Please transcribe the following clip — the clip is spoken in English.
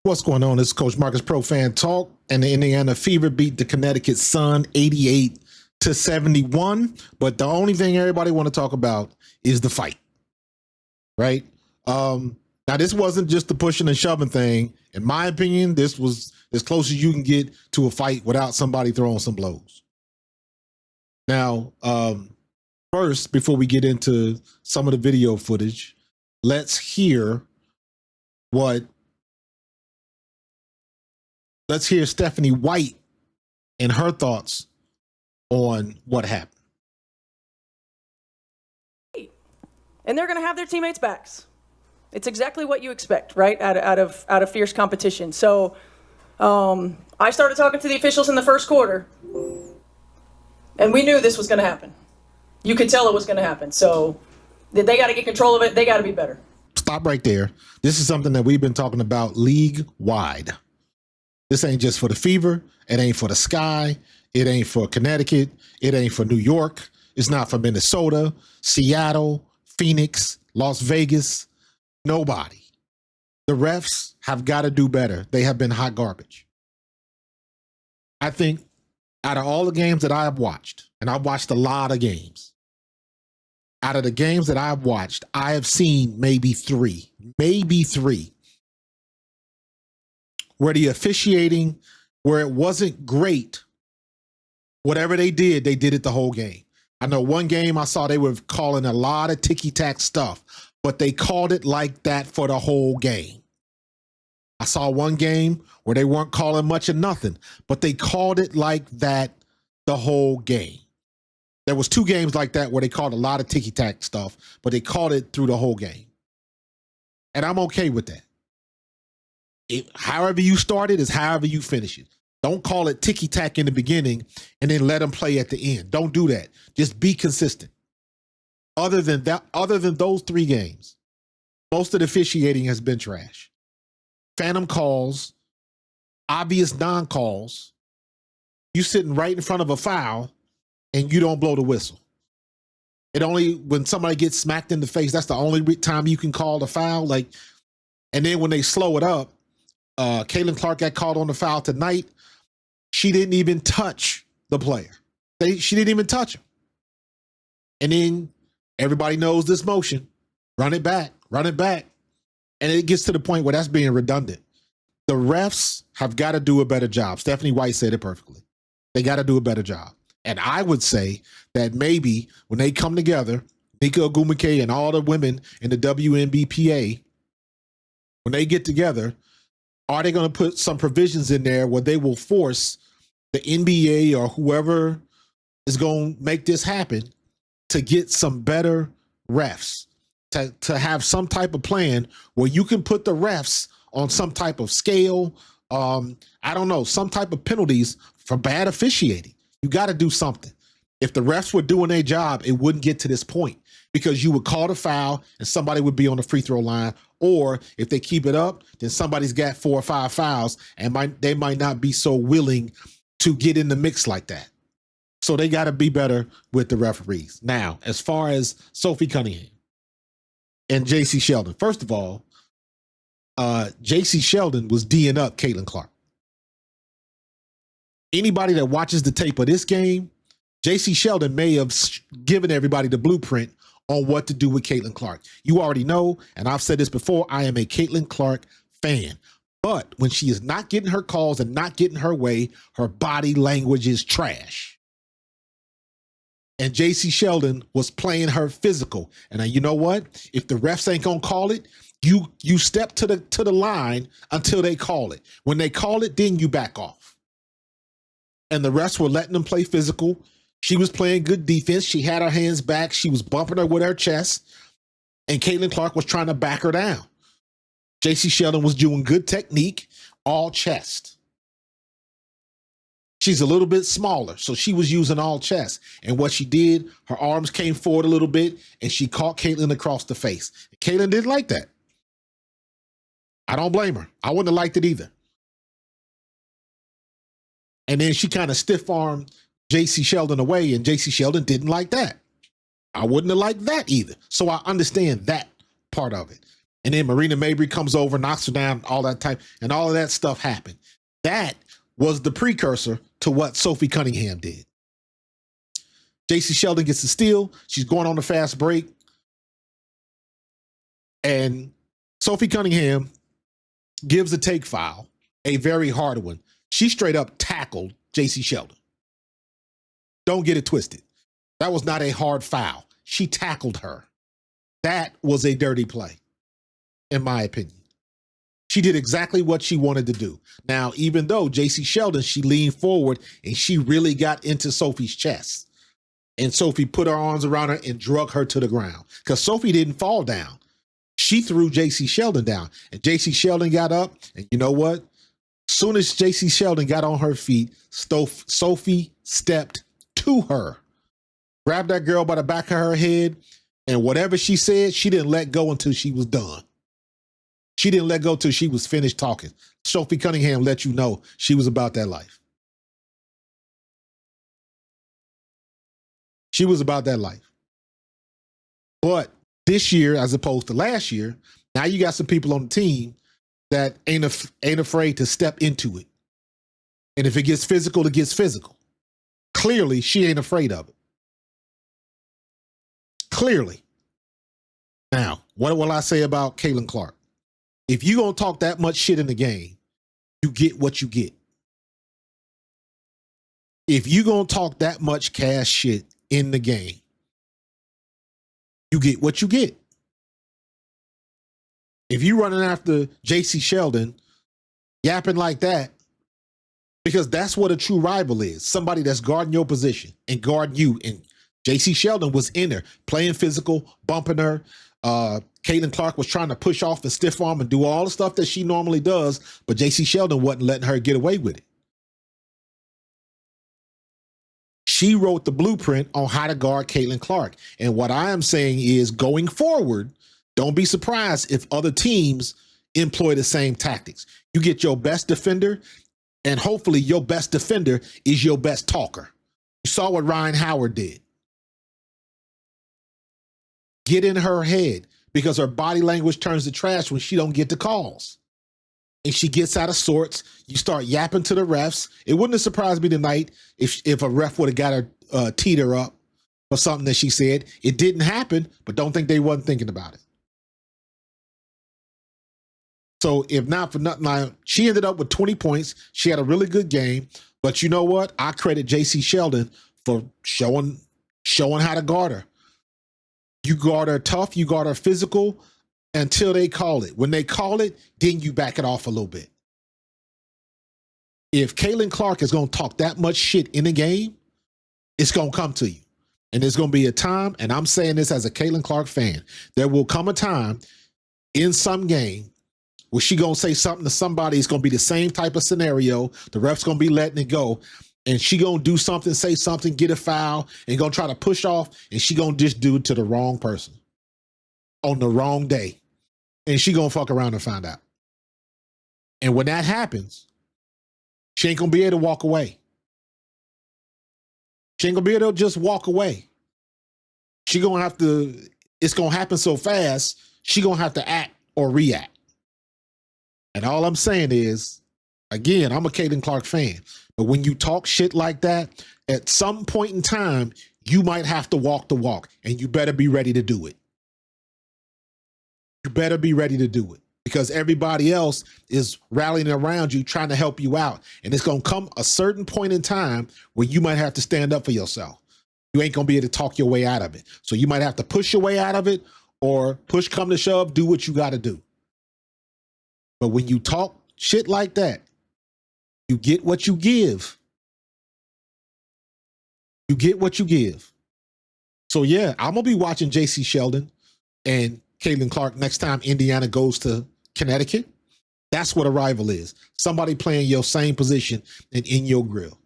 What's going on? This is Coach Marcus Pro Fan Talk, and the Indiana Fever beat the Connecticut Sun 88-71. But the only thing everybody want to talk about is the fight, right? Now, this wasn't just the pushing and shoving thing. In my opinion, this was as close as you can get to a fight without somebody throwing some blows. Now, first, before we get into some of the video footage, let's hear Stephanie White and her thoughts on what happened. And they're going to have their teammates' backs. It's exactly what you expect, right? Out of fierce competition. So I started talking to the officials in the first quarter, and we knew this was going to happen. You could tell it was going to happen. So they got to get control of it. They got to be better. Stop right there. This is something that we've been talking about league-wide. This ain't just for the Fever. It ain't for the Sky. It ain't for Connecticut. It ain't for New York. It's not for Minnesota, Seattle, Phoenix, Las Vegas. Nobody. The refs have got to do better. They have been hot garbage. I think out of all the games that I have watched, and I've watched a lot of games, out of the games that I've watched, I have seen maybe three, where the officiating, where it wasn't great, whatever they did it the whole game. I know one game I saw they were calling a lot of ticky-tack stuff, but they called it like that for the whole game. I saw one game where they weren't calling much of nothing, but they called it like that the whole game. There was two games like that where they called a lot of ticky-tack stuff, but they called it through the whole game. And I'm okay with that. However you start it is however you finish it. Don't call it ticky-tack in the beginning and then let them play at the end. Don't do that. Just be consistent. Other than those three games, most of the officiating has been trash. Phantom calls, obvious non-calls. You sitting right in front of a foul and you don't blow the whistle. It only when somebody gets smacked in the face, that's the only time you can call the foul. And then when they slow it up, Caitlin Clark got called on the foul tonight. She didn't even touch the player. She didn't even touch him. And then everybody knows this motion. Run it back. And it gets to the point where that's being redundant. The refs have got to do a better job. Stephanie White said it perfectly. They got to do a better job. And I would say that maybe when they come together, Nika Ogumike and all the women in the WNBA, when they get together, are they going to put some provisions in there where they will force the NBA or whoever is going to make this happen to get some better refs, to have some type of plan where you can put the refs on some type of scale, I don't know, some type of penalties for bad officiating. You got to do something. If the refs were doing their job, it wouldn't get to this point because you would call the foul and somebody would be on the free throw line. Or if they keep it up, then somebody's got 4 or 5 fouls and they might not be so willing to get in the mix like that. So they got to be better with the referees. Now, as far as Sophie Cunningham and Jacy Sheldon, first of all, Jacy Sheldon was D'ing up Caitlin Clark. Anybody that watches the tape of this game, Jacy Sheldon may have given everybody the blueprint on what to do with Caitlin Clark. You already know, and I've said this before, I am a Caitlin Clark fan. But when she is not getting her calls and not getting her way, her body language is trash. And Jacy Sheldon was playing her physical. And you know what? If the refs ain't gonna call it, you step to the line until they call it. When they call it, then you back off. And the refs were letting them play physical. She was playing good defense. She had her hands back. She was bumping her with her chest. And Caitlin Clark was trying to back her down. Jacy Sheldon was doing good technique, all chest. She's a little bit smaller, so she was using all chest. And what she did, her arms came forward a little bit, and she caught Caitlin across the face. Caitlin didn't like that. I don't blame her. I wouldn't have liked it either. And then she kind of stiff-armed Jacy Sheldon away, and Jacy Sheldon didn't like that. I wouldn't have liked that either. So I understand that part of it. And then Marina Mabrey comes over, knocks her down, all that type, and all of that stuff happened. That was the precursor to what Sophie Cunningham did. Jacy Sheldon gets the steal. She's going on the fast break. And Sophie Cunningham gives a take foul, a very hard one. She straight up tackled Jacy Sheldon. Don't get it twisted. That was not a hard foul. She tackled her. That was a dirty play, in my opinion. She did exactly what she wanted to do. Now, even though Jacy Sheldon, she leaned forward and she really got into Sophie's chest. And Sophie put her arms around her and drug her to the ground. Because Sophie didn't fall down. She threw Jacy Sheldon down. And Jacy Sheldon got up. And you know what? Soon as Jacy Sheldon got on her feet, Sophie stepped to her, grabbed that girl by the back of her head, and whatever she said, she didn't let go until she was done. She didn't let go till she was finished talking. Sophie Cunningham let you know she was about that life. She was about that life. But this year, as opposed to last year, now you got some people on the team that ain't afraid to step into it. And if it gets physical, it gets physical. Clearly, she ain't afraid of it. Clearly. Now, what will I say about Caitlin Clark? If you gonna talk that much shit in the game, you get what you get. If you gonna talk that much cash shit in the game, you get what you get. If you running after Jacy Sheldon, yapping like that, because that's what a true rival is. Somebody that's guarding your position and guarding you. And Jacy Sheldon was in there playing physical, bumping her. Caitlin Clark was trying to push off and stiff arm and do all the stuff that she normally does, but Jacy Sheldon wasn't letting her get away with it. She wrote the blueprint on how to guard Caitlin Clark. And what I am saying is, going forward, don't be surprised if other teams employ the same tactics. You get your best defender, and hopefully your best defender is your best talker. You saw what Ryan Howard did. Get in her head, because her body language turns to trash when she don't get the calls. And she gets out of sorts. You start yapping to the refs. It wouldn't have surprised me tonight if a ref would have got her teed her up for something that she said. It didn't happen, but don't think they wasn't thinking about it. So if not for nothing, she ended up with 20 points. She had a really good game. But you know what? I credit Jacy Sheldon for showing how to guard her. You guard her tough, you guard her physical until they call it. When they call it, then you back it off a little bit. If Caitlin Clark is going to talk that much shit in the game, it's going to come to you. And there's going to be a time, and I'm saying this as a Caitlin Clark fan, there will come a time in some game where she going to say something to somebody. It's going to be the same type of scenario. The ref's going to be letting it go. And she going to do something, say something, get a foul, and going to try to push off, and she going to just do it to the wrong person on the wrong day. And she going to fuck around and find out. And when that happens, she ain't going to be able to walk away. She ain't going to be able to just walk away. She going to have to, it's going to happen so fast, she going to have to act or react. And all I'm saying is, again, I'm a Caitlin Clark fan. But when you talk shit like that, at some point in time, you might have to walk the walk, and you better be ready to do it. You better be ready to do it, because everybody else is rallying around you, trying to help you out. And it's going to come a certain point in time where you might have to stand up for yourself. You ain't going to be able to talk your way out of it. So you might have to push your way out of it, or push come to shove, do what you got to do. But when you talk shit like that, you get what you give. You get what you give. So yeah, I'm going to be watching Jacy Sheldon and Caitlin Clark next time Indiana goes to Connecticut. That's what a rival is. Somebody playing your same position and in your grill.